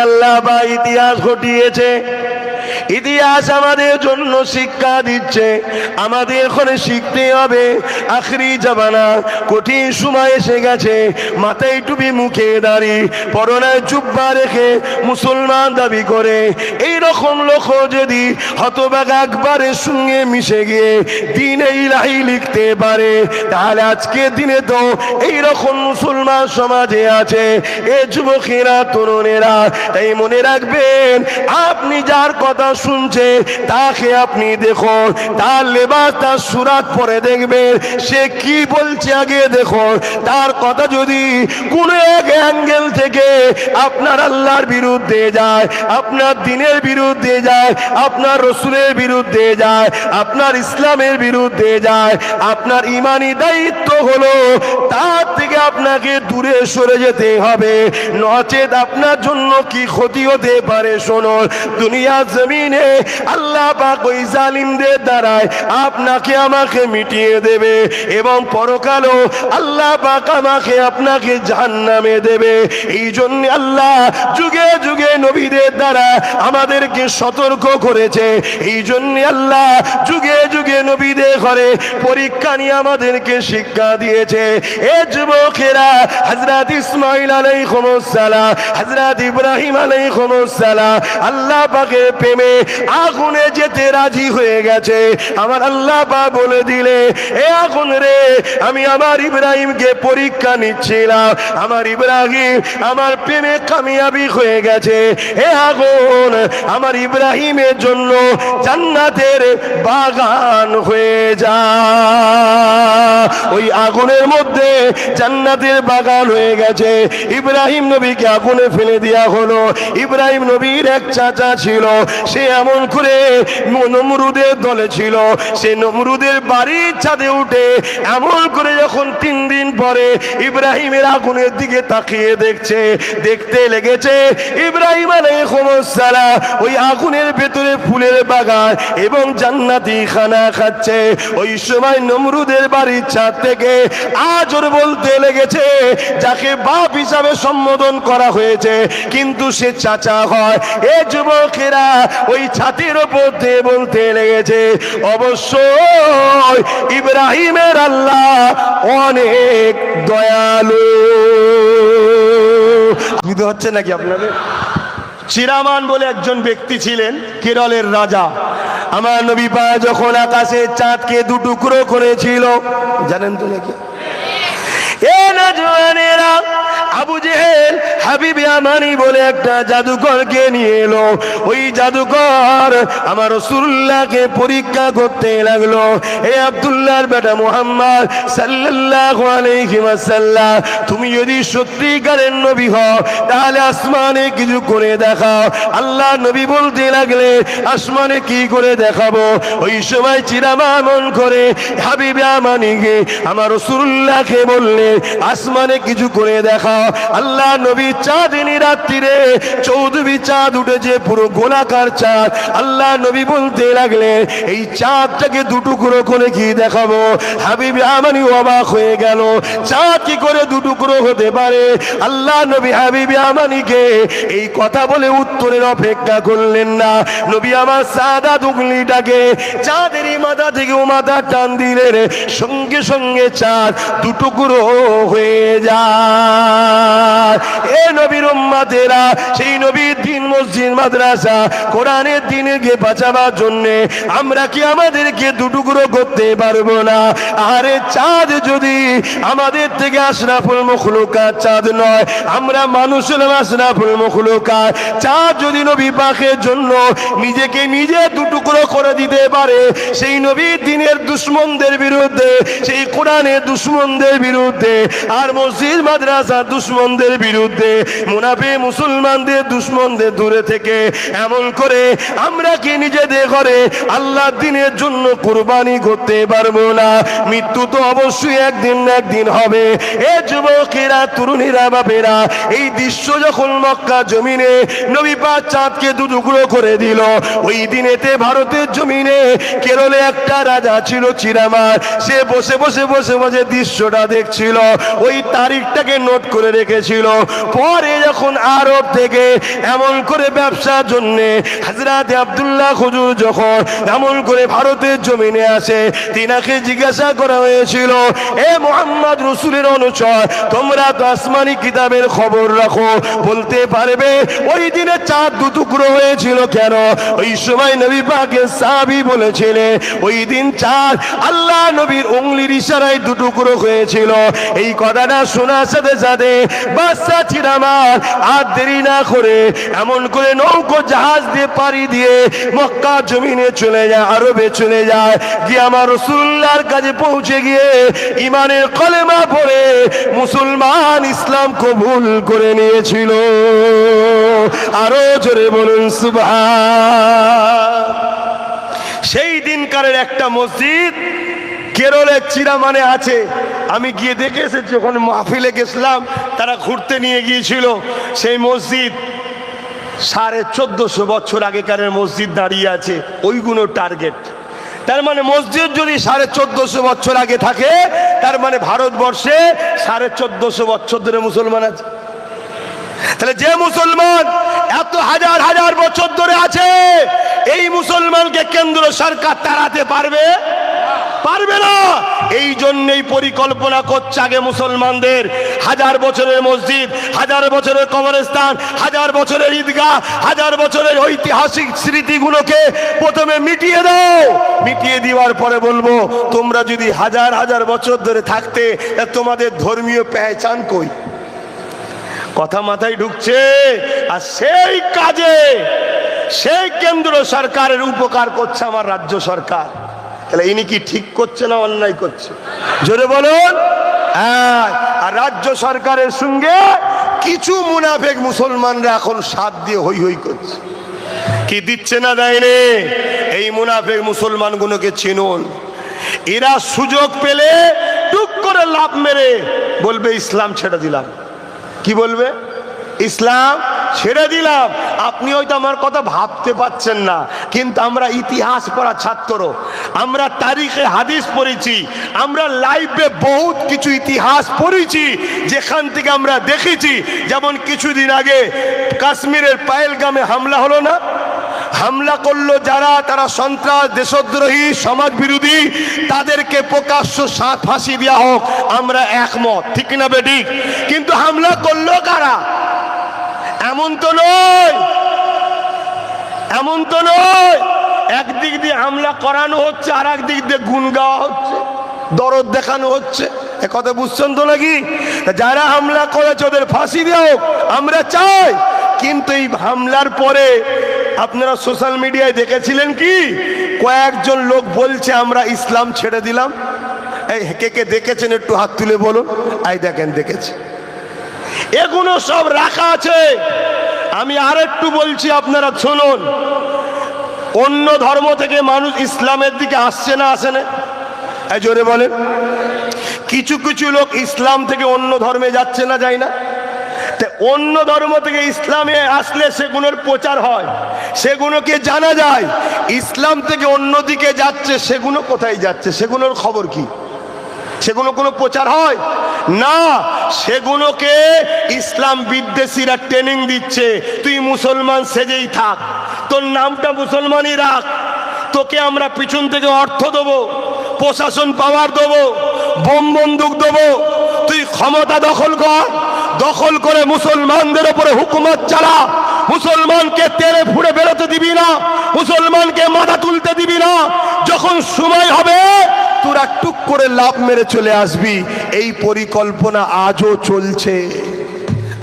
আল্লাহ বা ইতিহাস ঘটিয়েছে। ইতিহাস আমাদের জন্য শিক্ষা দিচ্ছে, আমাদের এখানে শিখতে হবে। আখরি জামানা, কঠিন সময় এসে গেছে। মাথায় টুপি, মুখে দাড়ি, পরনায় জুব্বা রেখে মুসলমান দাবি করে এই রকম লোক যদি হতভাগা আকবরের সঙ্গে মিশে গিয়ে দ্বীনে ইলাহি লিখতে পারে, তাহলে আজকের দিনে তো এই রকম মুসলমান সমাজে আছে। এ যুবকেরা, তরুণেরা, তাই মনে রাখবেন, আপনি যার কথা শুনছে তাকে আপনি দেখুন, তার লেবাস, তার সুরাত পরে দেখবেন সে কি বলছে আগে দেখুন। তার কথা যদি কোনো এক অ্যাঙ্গেল থেকে আপনার আল্লাহর বিরুদ্ধে যায়, আপনার দ্বীনের বিরুদ্ধে যায়, আপনার রসুলের বিরুদ্ধে যায়, আপনার ইসলামের বিরুদ্ধে যায়, আপনার ইমানি দায়িত্ব হলো তার থেকে আপনাকে দূরে সরে যেতে হবে, নচেত আপনার জন্য কি ক্ষতি হতে পারে শুনুন। দুনিয়া জমিনে আল্লাহ পাক ওই জালিমদের দ্বারায় আপনাকে আমাকে মিটিয়ে দেবে, এবং পরকালও আল্লাহ পাক আমাকে আপনাকে জাহান্নামে দেবে। এই জন্য আল্লাহ যুগে যুগে নবীদের দ্বারা আমাদেরকে সতর্ক করেছে। এই জন্য আল্লাহ যুগে যুগে নবীদের ঘরে পরীক্ষা নিয়ে আমাদেরকে শিক্ষা দিয়েছে। এ যুবকেরা, হযরত ইসমাঈল আলাইহিস সালাম, হযরত ইব্রাহিম আলাইহিস সালাম আল্লাহ পাকের প্রেমে আগুনে যেতে রাজি হয়ে গেছে। আমার আল্লাহ পাক বলে দিলে, এ আগুন রে, আমি আমার ইব্রাহিমকে পরীক্ষা নিচ্ছিলাম, আমার ইব্রাহিম আমার প্রেমে কামিয়াবি হয়ে গেছে। এ আগুন আমার ইব্রাহিমের জন্য জান্নাতের বাগান হয়ে যা। ওই আগুনের মধ্যে জান্নাতের বাগান হয়ে গেছে। ইব্রাহিম নবীকে আগুনে ফেলে দেওয়া হলো। ইব্রাহিম নবীর এক চাচা ছিল, সে এমন করে নমরুদের দলে ছিল। সে নমরুদের বাড়ির ছাদে উঠে এমন করে যখন 3 দিন পরে ইব্রাহিমের আগুনের দিকে তাকিয়ে দেখছে, দেখতে লেগেছে ইব্রাহিম আলাইহিস সালাম ওই আগুনের ভেতরে ফুলের বাগান এবং জান্নাতি খানা খাচ্ছে। ওই সময় নমরুদের বাড়ির ছাদ থেকে আজর বলতে লেগেছে, যাকে বাপ হিসাবে সম্বোধন করা হয়েছে কিন্তু সে চাচা হয়। এ যুবকেরা ওই ছাতির উপর দিয়ে বলতে লেগেছে, অবশ্যই ইব্রাহিমের আল্লাহ অনেক দয়ালু। বুঝতে হচ্ছে নাকি আপনাদের? চিরামান বলে একজন ব্যক্তি ছিলেন, কেরলের রাজা। আমার নবী পাক যখন আকাশে চাঁদকে 2 টুকরো করেছিল, জানেন তো নাকি? এ নজওয়ানেরা, আবু জেহেল হাবিব ইয়ামানি বলে একটা জাদুকরকে নিয়ে এলো। ওই জাদুকর আমার রাসূলুল্লাহকে পরীক্ষা করতে লাগলো। হে আব্দুল্লাহর বেটা মুহাম্মদ সাল্লাল্লাহু আলাইহি ওয়াসাল্লাম, তুমি যদি সত্যিকারের নবী হও তাহলে আসমানে কিছু করে দেখাও। আল্লাহ নবী বলতে লাগলে, আসমানে কি করে দেখাবো? ওই সময় চিরামান করে হাবিব ইয়ামানিকে আমার রাসূলুল্লাহকে বললে, আসমানে কিছু করে দেখাও। আল্লাহ নবী চাঁদনি রাত্রিরে 14 চাঁদ উঠেছে, পুরো গোলাকার চাঁদ। আল্লাহ নবী বলতে লাগলে, এই চাঁদটাকে 2 টুকরো করে কি দেখাবো? হাবিব ইয়ামানি অবাক হয়ে গেল, চাঁদ কি করে 2 টুকরো হতে পারে? আল্লাহ নবী হাবিব ইয়ামানিকে এই কথা বলে উত্তরের অপেক্ষা করলেন না। নবী আমার সাদা উঙ্গলিটাকে চাঁদেরই মাথা থেকে ও মাথা টান দিলেন, সঙ্গে সঙ্গে চাঁদ 2 টুকরো হয়ে যায়। এ নবীর উম্মতেরা, সেই নবীর দিন, মসজিদ, মাদ্রাসা, কোরআনের দিনকে বাঁচাবার জন্য আমরা কি আমাদেরকে 2 টুকরো করতে পারবো না? আরে চাঁদ যদি আমাদের থেকে আশরাফুল মখলুকাত চাঁদ নয়, আমরা মানুষ হলাম আশরাফুল মখলুকাত। চাঁদ যদি নবী পাকের জন্য নিজেকে নিজে 2 টুকরো করে দিতে পারে, সেই নবীর দিনের দুশমনদের বিরুদ্ধে, সেই কোরআনের দুশমনদের বিরুদ্ধে, আর মসজিদ মাদ্রাসার দুশমনদের বিরুদ্ধে, মুনাফিক মুসলমানদের দুশমনদের দূরে থেকে এমন করে আমরা কি নিজেদের ঘরে আল্লাহর দ্বীনের জন্য কুরবানি করতে পারবো না? মৃত্যু তো অবশ্যই একদিন না একদিন হবে। এ যুবকেরা, তরুণীরা, বাপেরা, এই দৃশ্য যখন মক্কা জমিনে নবী পাক চাঁদকে 2 টুকরো করে দিল, ওই দিনেতে ভারতের জমিনে কেরলে একটা রাজা ছিল চিরামান। সে বসে বসে দৃশ্যটা দেখছিল। ওই তারিখটাকে নোট করে রেখেছিল। পরে যখন আরব থেকে এমন করে ব্যবসার জন্য হযরত আব্দুল্লাহ হুজুর যখন এমন করে ভারতের জমিনে আসে, তিনাকে জিজ্ঞাসা করা হয়েছিল, এ মুহাম্মদ রাসূলের অনুচর, তোমরা তো আসমানি কিতাবের খবর রাখো, বলতে পারবে ওই দিনে চাঁদ দু টুকরো হয়েছিল কেন? ওই সময় নবী পাকের সাহাবী বলেছিলেন, ওই দিন চাঁদ আল্লাহ নবীর উংলির ইশারায় দু টুকরো হয়েছিল। এই কথাটা শোনার সাথে সাথে বাদশা চিরামান আর দেরি না করে এমন করে নৌকো জাহাজ দিয়ে পাড়ি দিয়ে মক্কা জমিনে চলে যায়, আরবে চলে যায়, গিয়ে আমার রাসূলুল্লাহর কাছে পৌঁছে গিয়ে ইমানের কলেমা পড়ে মুসলমান, ইসলাম কবুল করে নিয়েছিল। আরো জোরে বলুন সুবহান। সেই দিনকারের একটা মসজিদ কেরলের চিরামানে আছে, আমি গিয়ে দেখে এসেছি। ওখানে মাহফিলে গেছিলাম, তারা ঘুরতে নিয়ে গিয়েছিল। সেই মসজিদ 1450 বছর আগেকারের মসজিদ দাঁড়িয়ে আছে, ওইগুলো টার্গেট। তার মানে মসজিদ যদি 1450 বছর আগে থাকে, তার মানে ভারতবর্ষে 1450 বছর ধরে মুসলমান আছে। তাহলে যে মুসলমান এত হাজার হাজার বছর ধরে আছে, এই মুসলমানকে কেন্দ্র সরকার তাড়াতে পারবে? পারবে না। এই জন্যই পরিকল্পনা করছে আগে মুসলমানদের হাজার বছরের মসজিদ, হাজার বছরের কবরস্থান, হাজার বছরের ঈদগাহ, হাজার বছরের ঐতিহাসিক স্মৃতিগুলোকে প্রথমে মিটিয়ে দাও। মিটিয়ে দেওয়ার পরে বলবো, তোমরা যদি হাজার হাজার বছর ধরে থাকতে, তোমাদের ধর্মীয় পেহচান কই? কথা মাথায় ঢুকছে? আর সেই কাজে সেই কেন্দ্র সরকারের উপকার করছে আমার রাজ্য সরকার। তাহলে ইনি কি ঠিক করছে না অন্যায় করছে? জোরে বলুন। আর রাজ্য সরকারের সঙ্গে কিছু মুনাফেক মুসলমানরা এখন সাথ দিয়ে হই হই করছে। কি দিচ্ছে না দেয়নি? এই মুনাফেক মুসলমানগুলোকে চিনুন। এরা সুযোগ পেলে টুক করে লাভ মেরে বলবে ইসলাম ছেড়ে দিলাম। কি বলবে? ইসলাম ছেড়ে দিলাম। আপনি হয়তো আমার কথা ভাবতে পাচ্ছেন না, কিন্তু আমরা ইতিহাস পড়া ছাত্র, আমরা তারিখে হাদিস পড়েছি, আমরা লাইফে বহুত কিছু ইতিহাস পড়েছি, যেখান থেকে আমরা দেখেছি। যেমন কিছুদিন আগে কাশ্মীরের পাহেলগামে হামলা হলো না? হামলা করলো যারা, তারা সন্ত্রাস, দেশদ্রোহী, সমাজ বিরোধী, তাদেরকে প্রকাশ্য ফাঁসি দেওয়া হোক, আমরা একমত, ঠিক না বেঠিক? কিন্তু হামলা করলো কারা? এমন তো নয়, এমন তো নয়। একদিক দিয়ে হামলা করানো হচ্ছে, আর একদিক দিয়ে গুণ গাওয়া হচ্ছে, দরদ দেখানো হচ্ছে। এ কথা বুঝছেন তো নাকি? যারা হামলা করেছে ওদের ফাঁসি দেওয়া হোক, আমরা চাই। কিন্তু এই হামলার পরে আপনারা সোশ্যাল মিডিয়ায় দেখেছিলেন কি? কয়েকজন লোক বলছে আমরা ইসলাম ছেড়ে দিলাম। এই কে কে দেখেছেন একটু হাত তুলে বলুন। এই দেখেন, দেখেছি। এগুলো সব রাখা আছে। আমি আর একটু বলছি, আপনারা শুনুন। অন্য ধর্ম থেকে মানুষ ইসলামের দিকে আসছে না আসে না? এই জোরে বলেন। কিছু কিছু লোক ইসলাম থেকে অন্য ধর্মে যাচ্ছে না, যায় না? অন্য ধর্ম থেকে ইসলামে আসলে সেগুলোর প্রচার হয়, সেগুলোকে জানা যায়। ইসলাম থেকে অন্যদিকে যাচ্ছে, সেগুলো কোথায় যাচ্ছে? সেগুলোর খবর কি? সেগুলো কোনো প্রচার হয় না। সেগুলোকে ইসলাম বিদ্বেষীরা ট্রেনিং দিচ্ছে। তুই মুসলমান সেজেই থাক, তোর নামটা মুসলমানই রাখ, তোকে আমরা পিছন থেকে অর্থ দেবো, প্রশাসন পাওয়ার দেবো, বোম বন্দুক দেবো, তুই ক্ষমতা দখল কর, দখল করে মুসলমানদের উপরে হুকুমত চালা, মুসলমানকে তেড়ে ফুড়ে বেরোতে দিবি না, মুসলমানকে মাথা তুলতে দিবি না। যখন সময় হবে তোরা টুক করে লাভ মেরে চলে আসবি। এই পরিকল্পনা আজও চলছে।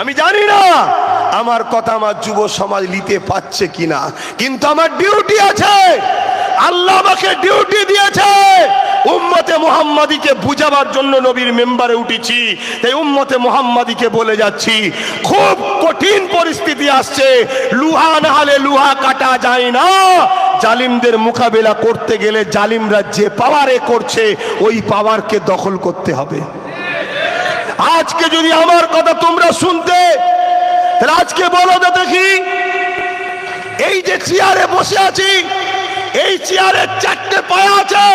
আমি জানি না আমার কথা আমার যুব সমাজ নিতে পারছে কিনা, কিন্তু আমার ডিউটি আছে। আল্লাহ আমাকে ডিউটি দিয়েছে। উম্মতে মুহাম্মাদিকে বুঝাবার জন্য নবীর মেম্বারে উঠেছি। তাই উম্মতে মুহাম্মাদিকে বলে যাচ্ছি, খুব কঠিন পরিস্থিতি আসছে। লুহা না হলে লুহা কাটা যায় না। জালিমদের মোকাবেলা করতে গেলে জালিমরা যে পাওয়ারে করছে, ওই পাওয়ারকে দখল করতে হবে। আজকে যদি আমার কথা তোমরা শুনতে, তাহলে আজকে বলো তো দেখি, এই যে চেয়ারে বসে আছি, এই চেয়ারের 4টে পায়া আছে।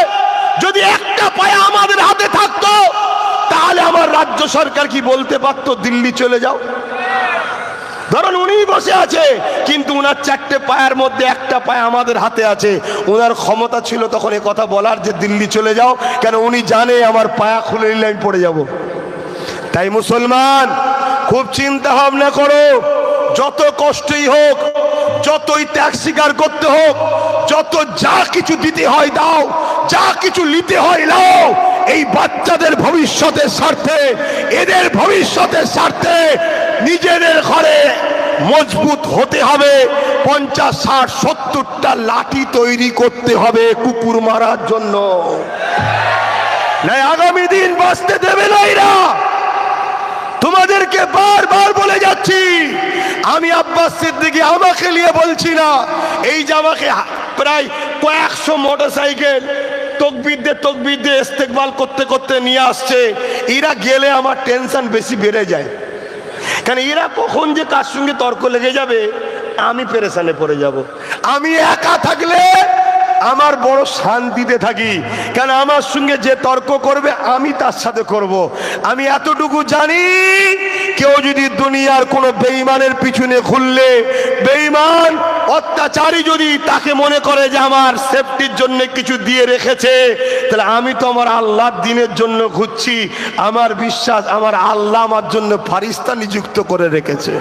যদি একটা পায়া আমাদের হাতে থাকতো, তাহলে তাহলে আমার রাজ্য সরকার কি বলতে পারতো দিল্লি চলে যাও? ধরুন উনি বসে আছে, কিন্তু উনার চারটে পায়ের মধ্যে একটা পায়ে আমাদের হাতে আছে। উনার ক্ষমতা ছিল তখন এ কথা বলার যে দিল্লি চলে যাও, কেন উনি জানে আমার পায়া খুলে নিলে আমি পড়ে যাব। তাই মুসলমান খুব চিন্তা ভাবনা করো, যত কষ্টই হোক, যতই ত্যাগ স্বীকার করতে হোক, যত যা কিছু দিতে হয় দাও, যা কিছু নিতে হয় নাও, এই বাচ্চাদের ভবিষ্যতের স্বার্থে, এদের ভবিষ্যতের স্বার্থে নিজেদের ঘরে মজবুত হতে হবে। 50, 60, 70টা লাঠি তৈরি করতে হবে কুকুর মারার জন্য, না আগামী দিন বাঁচতে দেবে না এরা। তোমাদেরকে বারবার বলে যাচ্ছি, আমি আব্বাস সিদ্দিকী আমাকে নিয়ে বলছি না, এই যে আমাকে প্রায় কয়েকশো মোটরসাইকেল তকবীর দিয়ে ইস্তেকবাল করতে করতে নিয়ে আসছে, এরা গেলে আমার টেনশন বেশি বেড়ে যায়। কারণ এরা কখন যে কার সঙ্গে তর্ক লেগে যাবে আমি পেরেশানে পড়ে যাব। আমি একা থাকলে আমার বড় শান্তিতে থাকি, কেন আমার সঙ্গে যে তর্ক করবে আমি তার সাথে করব। আমি এতটুকু জানি, কেউ যদি দুনিয়ার কোনো বেঈমানের পিছনে ঘুরলে, বেঈমান অত্যাচারী যদি তাকে মনে করে যে আমার সেফটির জন্য কিছু দিয়ে রেখেছে, তাহলে আমি তো আমার আল্লাহর দ্বীনের জন্য ঘুরছি। আমার বিশ্বাস, আমার আল্লাহ আমার জন্য ফারিস্তা নিযুক্ত করে রেখেছে।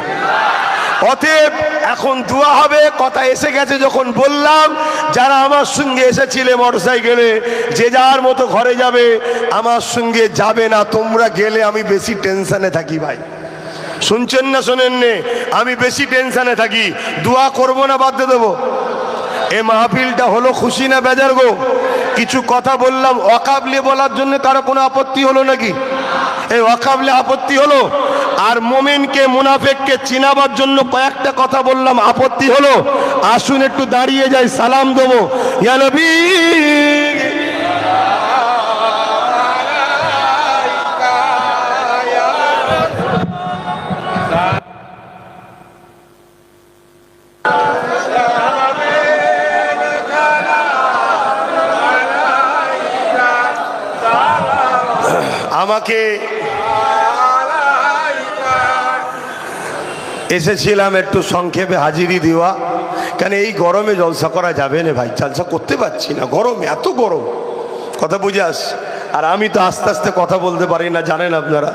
অতএব এখন দোয়া হবে। কথা এসে গেছে যখন বললাম, যারা আমার সঙ্গে এসেছিলে মোটরসাইকেলে, যে যার মতো ঘরে যাবে, আমার সঙ্গে যাবে না। তোমরা গেলে আমি বেশি টেনশনে থাকি ভাই, শুনছেন না শোনেন নে, আমি বেশি টেনশনে থাকি। দোয়া করবো না বাদ দিয়ে দেবো? এ মাহফিলটা হলো খুশি না বেজার গো? কিছু কথা বললাম ওয়াকাবলে বলার জন্য, কারো কোনো আপত্তি হলো নাকি? এই ওয়াকাবলে আপত্তি হলো? আর মোমেনকে মুনাফেককে চিনাবার জন্য কয়েকটা কথা বললাম, আপত্তি হলো? আসুন একটু দাঁড়িয়ে যাই, সালাম দেবো। ইয়া নবী আমাকে এসেছিলাম একটু সংক্ষেপে হাজিরি দেওয়া, কেন এই গরমে জলসা করা যাবে না ভাই, জলসা করতে পারছি না, গরমে, এত গরম। কথা বুঝে আস। আর আমি তো আস্তে আস্তে কথা বলতে পারি না, জানেন আপনারা,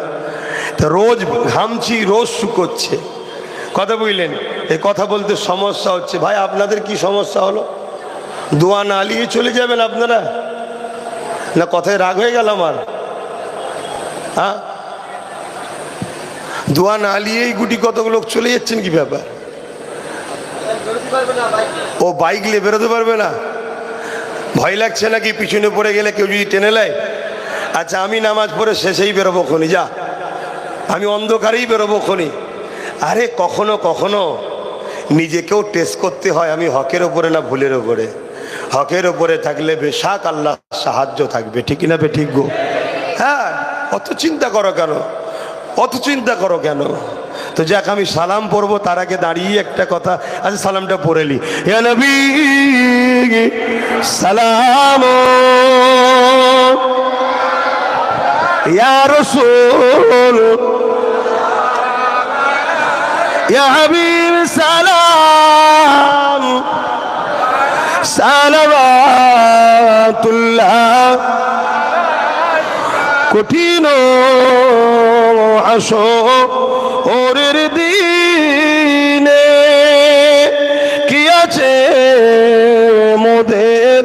তো রোজ ঘামছি, রোজ শুকোচ্ছে। কথা বুঝলেন? এই কথা বলতে সমস্যা হচ্ছে। ভাই আপনাদের কি সমস্যা হলো? দোয়া না নিয়ে চলে যাবেন আপনারা, না কথায় রাগ হয়ে গেল আমার? হ্যাঁ, দোয়া না নিয়েই গুটি কতক লোক চলে যাচ্ছেন, কি ব্যাপার? ও বাইক নিয়ে বেরোতে পারবে না? ভয় লাগছে নাকি পিছনে পড়ে গেলে কেউ যদি টেনে নেয়? আচ্ছা আমি নামাজ পড়ে শেষেই বেরোবো খনি, যা আমি অন্ধকারেই বেরোবো খনি। আরে কখনো কখনো নিজেকেও টেস্ট করতে হয়, আমি হকের ওপরে না ভুলের ওপরে। হকের ওপরে থাকলে বেশাক আল্লাহ সাহায্য থাকবে, ঠিক না বে ঠিক গো? হ্যাঁ, অত চিন্তা করো কেন? অত চিন্তা করো কেন? তো যাক, আমি সালাম পড়বো তার আগে দাঁড়িয়ে একটা কথা। আচ্ছা সালামটা পড়ে নি। ইয়া নবী সালাম, ইয়া রাসূল, ইয়া হাবিব সালাম, সালাওয়াতুল্লাহ। কঠিন আসো ওরের দিনে, কি আছে মোদের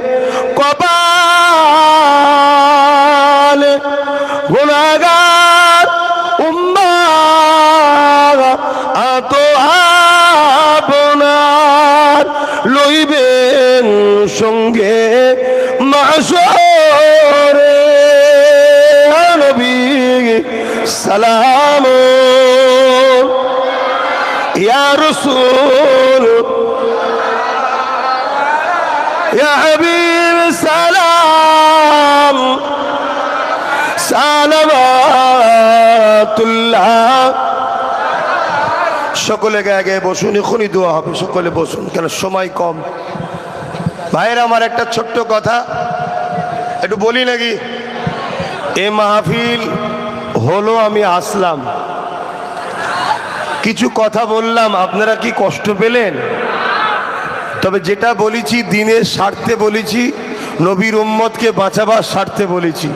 কপালে, গুনাহগার উম্মাহ আত আপনার লইবেন সঙ্গে মাশরে। নবী সালাম, ইয়া রাসূল, ইয়া হাবিব সালাম, সালাওয়াতুল্লাহ। সকলে গায়ে গায়ে বসুন, এখনই দোয়া হবে, সকলে বসুন, কেন সময় কম। ভাইয়ের আমার একটা ছোট্ট কথা একটু বলি নাকি? এ মাহফিল হলো আমি আসলাম, কিছু কথা বললাম, আপনারা কি কষ্ট পেলেন? তবে যেটা বলেছি দিনের স্বার্থে বলেছি, নবীর উম্মতকে বাঁচাবার স্বার্থে বলেছি।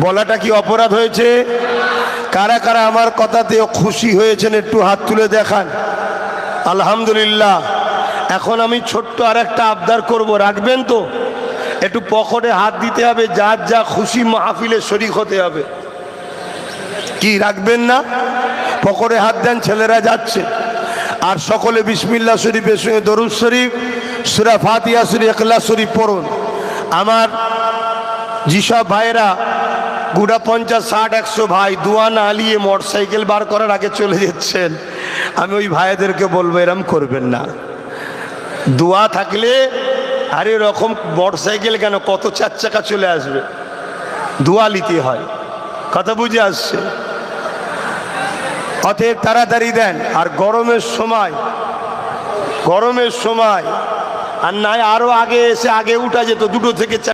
বলাটা কি অপরাধ হয়েছে? কারা কারা আমার কথাতে খুশি হয়েছেন একটু হাত তুলে দেখান। আলহামদুলিল্লাহ। এখন আমি ছোট্ট আর একটা আবদার করব, রাখবেন তো? একটু পকেটে হাত দিতে হবে, যার যা খুশি মাহফিলে শরীক হতে হবে। কি রাখবেন না? পকেটে হাত দেন, ছেলেরা যাচ্ছে। আর সকলে বিসমিল্লাহ শরীফের সঙ্গে দরুদ শরীফ, সূরা ফাতিহা শরীফ, ইখলাস শরীফ পড়ুন। আমার যেসব ভাইয়েরা গুড়া 50-60-100 ভাই দোয়া না আলিয়ে মোটরসাইকেল বার করার আগে চলে যাচ্ছেন, আমি ওই ভাইদেরকে বলবো এরম করবেন না। দোয়া থাকলে আর এরকম মোটরসাইকেল কেন, কত 4 চাকা চলে আসবে। দোয়া নিতে হয়, কথা বুঝে আসছে? অতএব তাড়াতাড়ি দেন। আর গরমের সময় আর নাই আরো আগে এসে আগে উঠা যেত 2 থেকে 4।